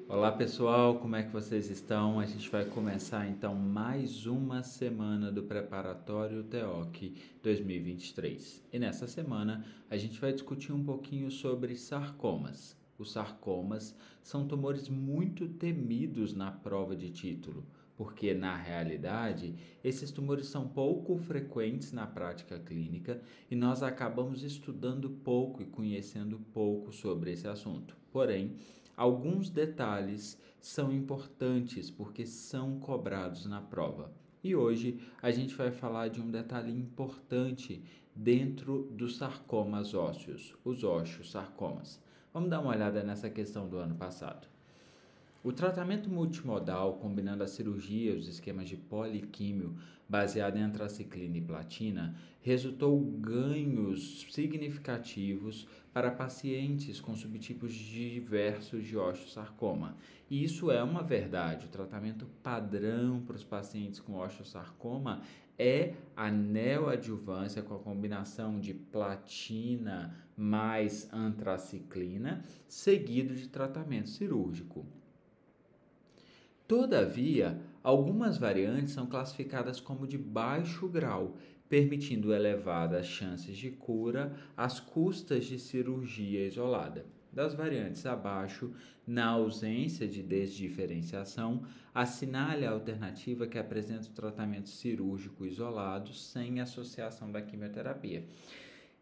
Olá pessoal, como é que vocês estão? A gente vai começar então mais uma semana do Preparatório TEOC 2023. E nessa semana a gente vai discutir um pouquinho sobre sarcomas. Os sarcomas são tumores muito temidos na prova de título, porque na realidade esses tumores são pouco frequentes na prática clínica e nós acabamos estudando pouco e conhecendo pouco sobre esse assunto. Porém, alguns detalhes são importantes porque são cobrados na prova. E hoje a gente vai falar de um detalhe importante dentro dos sarcomas ósseos, os osteosarcomas. Vamos dar uma olhada nessa questão do ano passado. O tratamento multimodal, combinando a cirurgia e os esquemas de poliquímio baseado em antraciclina e platina, resultou ganhos significativos para pacientes com subtipos diversos de osteosarcoma. E isso é uma verdade. O tratamento padrão para os pacientes com osteosarcoma é a neoadjuvância com a combinação de platina mais antraciclina, seguido de tratamento cirúrgico. Todavia, algumas variantes são classificadas como de baixo grau, permitindo elevadas chances de cura às custas de cirurgia isolada. Das variantes abaixo, na ausência de desdiferenciação, assinale a alternativa que apresenta o tratamento cirúrgico isolado sem associação da quimioterapia.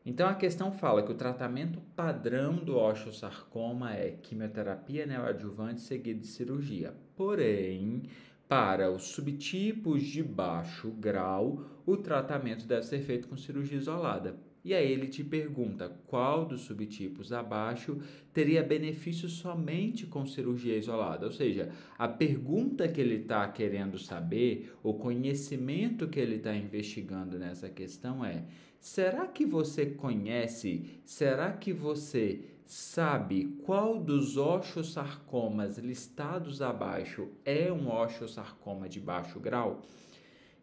Então a questão fala que o tratamento padrão do osteosarcoma é quimioterapia neoadjuvante seguida de cirurgia. Porém, para os subtipos de baixo grau, o tratamento deve ser feito com cirurgia isolada. E aí ele te pergunta qual dos subtipos abaixo teria benefício somente com cirurgia isolada. Ou seja, a pergunta que ele está querendo saber, o conhecimento que ele está investigando nessa questão é: será que você conhece, será que você sabe qual dos osteosarcomas listados abaixo é um osteosarcoma de baixo grau?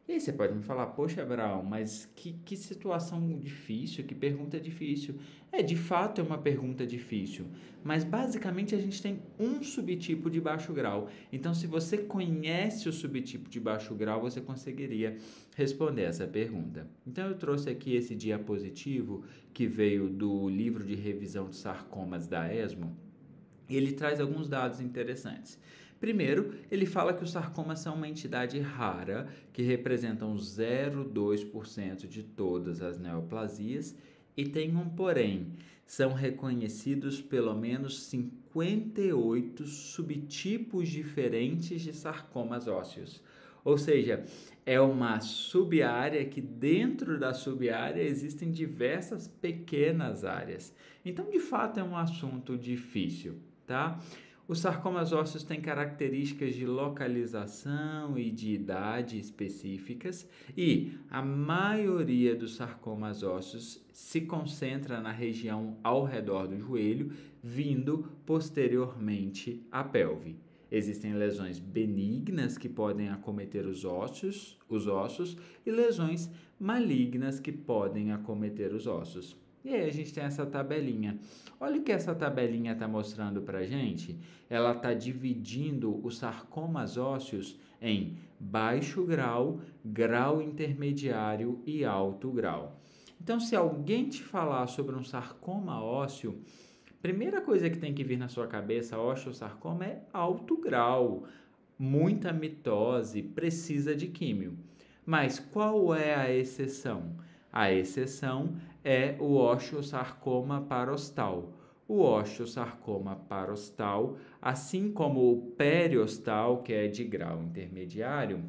E aí você pode me falar, poxa, Abraão, mas que situação difícil, que pergunta difícil. De fato é uma pergunta difícil, mas basicamente a gente tem um subtipo de baixo grau. Então, se você conhece o subtipo de baixo grau, você conseguiria responder essa pergunta. Então, eu trouxe aqui esse diapositivo que veio do livro de revisão de sarcomas da ESMO. Ele traz alguns dados interessantes. Primeiro, ele fala que os sarcomas são uma entidade rara, que representam 0,2% de todas as neoplasias, e tem um porém, são reconhecidos pelo menos 58 subtipos diferentes de sarcomas ósseos. Ou seja, é uma subárea que dentro da subárea existem diversas pequenas áreas. Então, de fato, é um assunto difícil, tá? Os sarcomas ósseos têm características de localização e de idade específicas e a maioria dos sarcomas ósseos se concentra na região ao redor do joelho, vindo posteriormente à pelve. Existem lesões benignas que podem acometer os ossos e lesões malignas que podem acometer os ossos. E aí a gente tem essa tabelinha. Olha o que essa tabelinha está mostrando para a gente. Ela está dividindo os sarcomas ósseos em baixo grau, grau intermediário e alto grau. Então, se alguém te falar sobre um sarcoma ósseo, primeira coisa que tem que vir na sua cabeça, osteosarcoma, é alto grau, muita mitose, precisa de químio. Mas qual é a exceção? A exceção é o osteosarcoma parostal. O osteosarcoma parostal, assim como o periostal, que é de grau intermediário,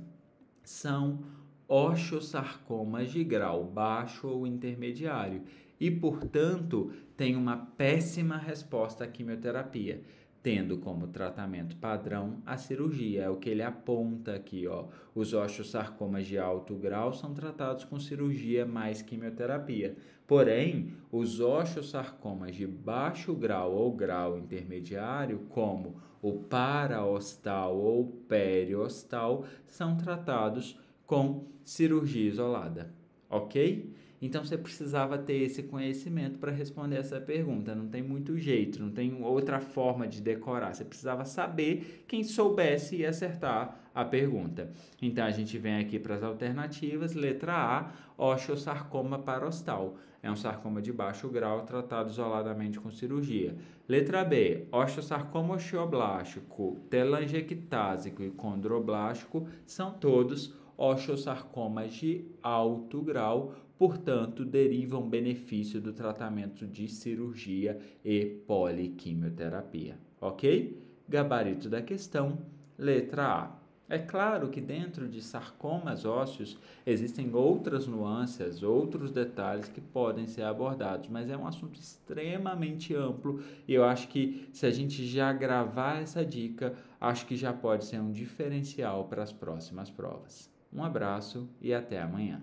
são osteosarcomas de grau baixo ou intermediário e, portanto, tem uma péssima resposta à quimioterapia, tendo como tratamento padrão a cirurgia. É o que ele aponta aqui, ó. Os osteosarcomas de alto grau são tratados com cirurgia mais quimioterapia. Porém, os osteosarcomas de baixo grau ou grau intermediário, como o paraostal ou periostal, são tratados com cirurgia isolada, ok? Então você precisava ter esse conhecimento para responder essa pergunta. Não tem muito jeito, não tem outra forma de decorar. Você precisava saber, quem soubesse ia acertar a pergunta. Então a gente vem aqui para as alternativas. Letra A, osteosarcoma parostal. É um sarcoma de baixo grau tratado isoladamente com cirurgia. Letra B, osteosarcoma osteoblástico, telangiectásico e condroblástico são todos osteosarcomas de alto grau, portanto, derivam benefício do tratamento de cirurgia e poliquimioterapia. Ok? Gabarito da questão, letra A. É claro que dentro de sarcomas ósseos existem outras nuances, outros detalhes que podem ser abordados, mas é um assunto extremamente amplo e eu acho que se a gente já gravar essa dica, acho que já pode ser um diferencial para as próximas provas. Um abraço e até amanhã.